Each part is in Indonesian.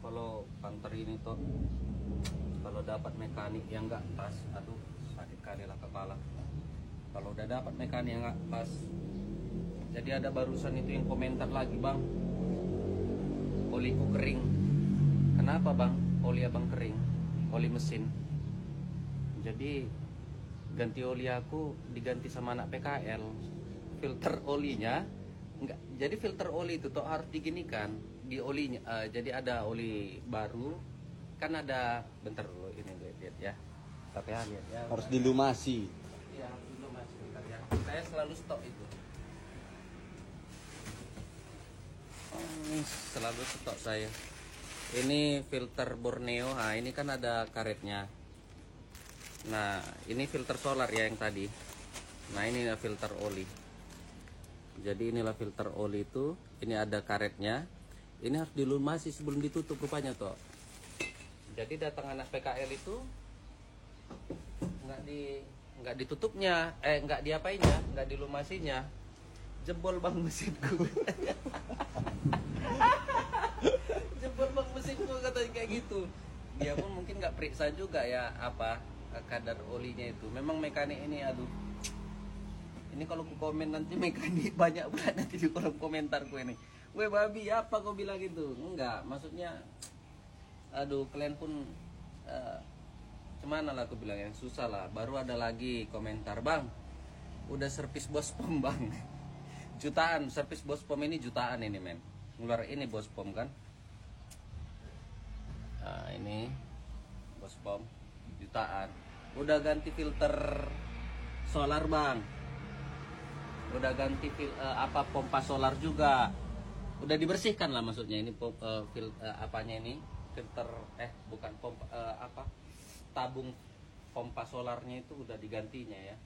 kalau Panther ini tuh kalau dapat mekanik yang nggak pas, aduh sakit kali lah kepala. Kalau udah dapat mekanik yang nggak pas, jadi ada barusan itu yang komentar lagi, bang, oliku kering. Kenapa bang? Oli abang kering, oli mesin. Jadi ganti oli aku diganti sama anak PKL. Filter olinya enggak, jadi filter oli itu tuh harus diginikan di olinya. Jadi ada oli baru, kan ada, bentar dulu ini lihat ya. Tapi ya lihat ya. Harus dilumasi. Iya, dilumasi bentar ya. Saya selalu stok itu. Selalu stok saya. Ini filter Borneo. Nah, ini kan ada karetnya. Nah, ini filter solar ya yang tadi. Nah, ini filter oli. Jadi inilah filter oli itu. Ini ada karetnya. Ini harus dilumasi sebelum ditutup rupanya toh. Jadi datang anak PKL itu nggak ditutupnya, nggak diapainnya, nggak dilumasinya. Jebol bang mesinku. Jebol bang mesinku katanya kayak gitu. Dia pun mungkin nggak periksa juga ya apa kadar olinya itu. Memang mekanik ini aduh. Ini kalau ku komen nanti mekanik banyak banget nanti di kolom komentarku ini. Weh babi apa kau bilang gitu? Enggak, maksudnya aduh kalian pun cuman lah aku bilang yang susah lah. Baru ada lagi komentar, bang udah servis bos pom bang. Jutaan, servis bos pom ini jutaan ini men. Ngeluar ini bos pom kan. Nah ini bos pom jutaan. Udah ganti filter solar bang. Udah ganti pompa solar juga. Udah dibersihkan lah maksudnya ini apanya ini filter bukan pompa tabung pompa solarnya itu udah digantinya ya.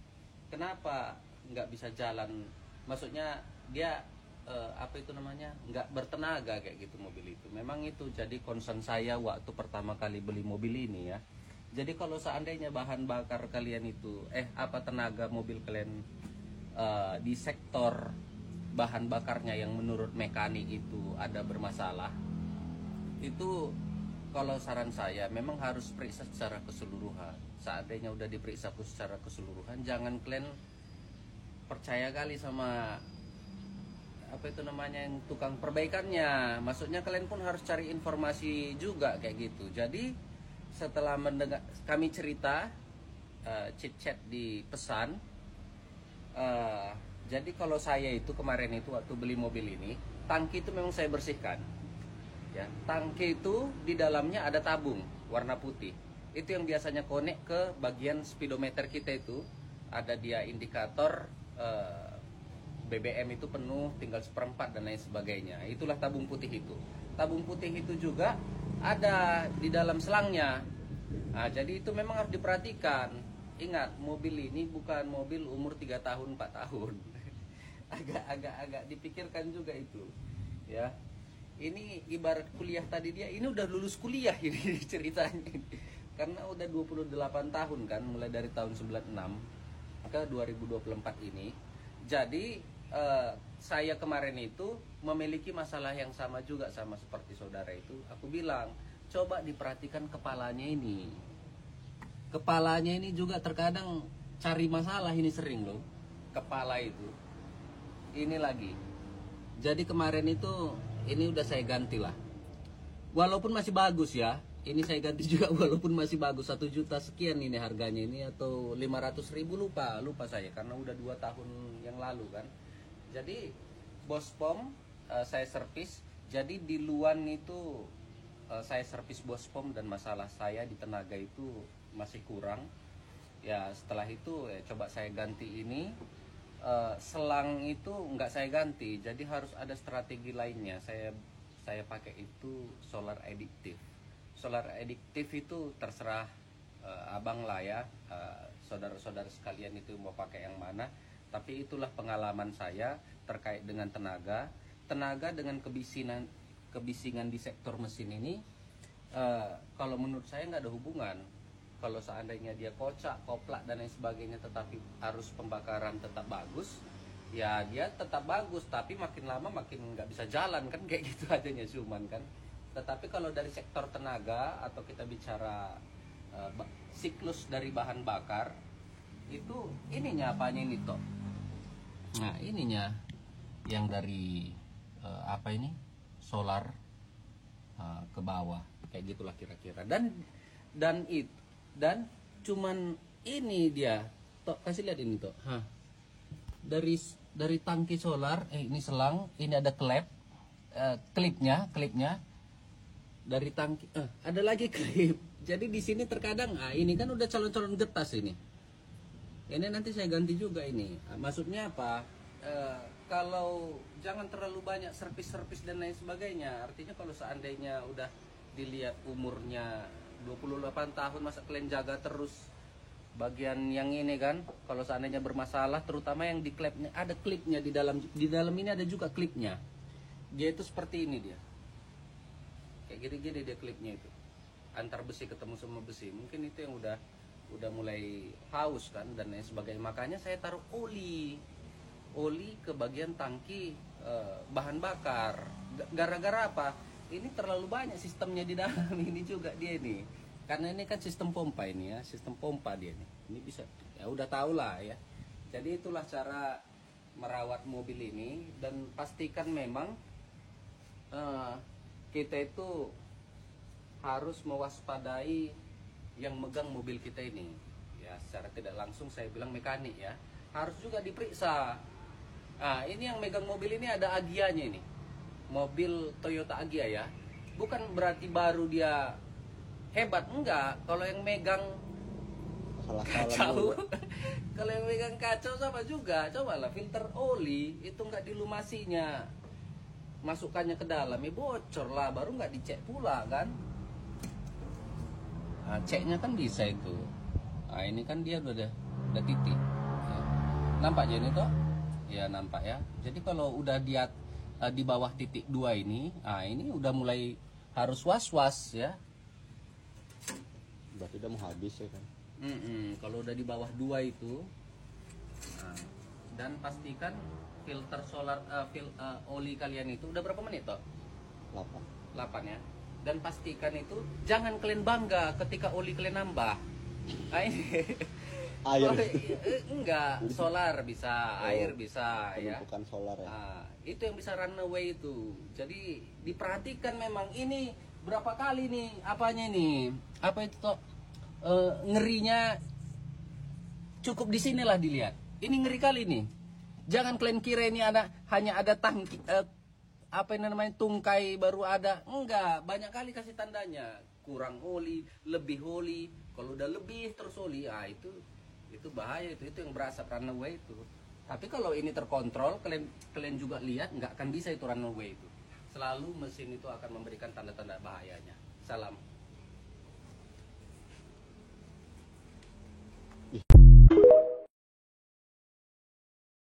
Kenapa nggak bisa jalan? Maksudnya dia nggak bertenaga kayak gitu mobil itu. Memang itu jadi concern saya waktu pertama kali beli mobil ini ya. Jadi kalau seandainya bahan bakar kalian itu tenaga mobil kalian di sektor bahan bakarnya yang menurut mekanik itu ada bermasalah, itu kalau saran saya memang harus periksa secara keseluruhan. Seandainya udah diperiksa secara keseluruhan, jangan kalian percaya kali sama yang tukang perbaikannya. Maksudnya kalian pun harus cari informasi juga kayak gitu. Jadi setelah mendengar kami cerita chit-chat di pesan, jadi kalau saya itu kemarin itu waktu beli mobil ini, tangki itu memang saya bersihkan. Ya, tangki itu di dalamnya ada tabung warna putih. Itu yang biasanya connect ke bagian speedometer kita itu. Ada dia indikator BBM itu penuh, tinggal seperempat dan lain sebagainya. Itulah tabung putih itu. Tabung putih itu juga ada di dalam selangnya. Nah, jadi itu memang harus diperhatikan. Ingat, mobil ini bukan mobil umur 3 tahun, 4 tahun. Agak dipikirkan juga itu. Ya. Ini ibarat kuliah tadi dia, ini udah lulus kuliah ini ceritanya. Karena udah 28 tahun kan, mulai dari tahun 96 ke 2024 ini. Jadi saya kemarin itu memiliki masalah yang sama juga sama seperti saudara itu. Aku bilang, coba diperhatikan kepalanya ini. Kepalanya ini juga terkadang cari masalah ini sering loh. Kepala itu. Ini lagi. Jadi kemarin itu ini udah saya ganti lah. Walaupun masih bagus ya. Ini saya ganti juga walaupun masih bagus. 1 juta sekian ini harganya ini atau 500.000 lupa saya karena udah 2 tahun yang lalu kan. Jadi bos pom saya servis. Jadi di luar itu saya servis bos pom dan masalah saya di tenaga itu masih kurang. Ya setelah itu coba saya ganti ini. Selang itu nggak saya ganti, jadi harus ada strategi lainnya. Saya pakai itu solar additive. Solar additive itu terserah abang lah ya, saudara-saudara sekalian itu mau pakai yang mana. Tapi itulah pengalaman saya terkait dengan tenaga dengan kebisingan di sektor mesin ini. Kalau menurut saya nggak ada hubungan. Kalau seandainya dia kocak, koplak dan lain sebagainya, tetapi arus pembakaran tetap bagus, ya dia tetap bagus. Tapi makin lama makin nggak bisa jalan kan, kayak gitu adanya cuman kan. Tetapi kalau dari sektor tenaga atau kita bicara siklus dari bahan bakar, itu ininya apanya ini toh? Nah ininya yang dari apa ini solar ke bawah kayak gitulah kira-kira. Dan cuman ini dia toh, kasih lihat ini toh. Dari tangki solar, ini selang, ini ada klipnya dari tangki, ada lagi klip. Jadi di sini terkadang, ini kan udah calon-calon getas ini. Ini nanti saya ganti juga ini. Maksudnya apa? Kalau jangan terlalu banyak servis-servis dan lain sebagainya. Artinya kalau seandainya udah dilihat umurnya 28 tahun, masa kalian jaga terus bagian yang ini kan? Kalau seandainya bermasalah, terutama yang di klipnya, ada klipnya di dalam ini ada juga klipnya. Dia itu seperti ini dia. Kayak gini-gini dia klipnya itu. Antar besi ketemu sama besi. Mungkin itu yang udah mulai haus kan dan lain sebagainya. Makanya saya taruh oli ke bagian tangki bahan bakar. Gara-gara apa? Ini terlalu banyak sistemnya di dalam ini juga dia ini. Karena ini kan sistem pompa ini ya, sistem pompa dia nih. Ini bisa ya udah tahu lah ya. Jadi itulah cara merawat mobil ini dan pastikan memang kita itu harus mewaspadai yang megang mobil kita ini. Ya, secara tidak langsung saya bilang mekanik ya. Harus juga diperiksa. Nah, ini yang megang mobil ini ada Agianya ini. Mobil Toyota Agya ya. Bukan berarti baru dia hebat, enggak. Kalau yang megang kacau, kalau yang megang kacau sama juga. Cobalah filter oli itu enggak dilumasinya, masukannya ke dalam, bocor lah, baru nggak dicek pula kan. Nah, ceknya kan bisa itu. Nah, ini kan dia udah titik. Ya. Nampak aja ini toh? Ya nampak ya. Jadi kalau udah di bawah titik 2 ini, ini udah mulai harus was-was ya. Berarti udah mau habis ya kan? Kalau udah di bawah 2 itu, dan pastikan filter solar oli kalian itu udah berapa menit toh? 8 ya. Dan pastikan itu jangan kalian bangga ketika oli kalian nambah. Ini Air. Enggak, solar bisa, air bisa ya. Bukan solar ya. Itu yang bisa runaway itu. Jadi diperhatikan memang ini berapa kali nih apanya nih? Apa itu toh? Ngerinya cukup di sinilah dilihat. Ini ngeri kali nih. Jangan kalian kira ini hanya ada tangki apa yang namanya tungkai baru ada. Enggak, banyak kali kasih tandanya. Kurang oli, lebih oli. Kalau udah lebih terus oli, itu bahaya itu yang berasap runaway itu. Tapi kalau ini terkontrol, kalian juga lihat nggak akan bisa itu runaway itu. Selalu mesin itu akan memberikan tanda-tanda bahayanya. Salam.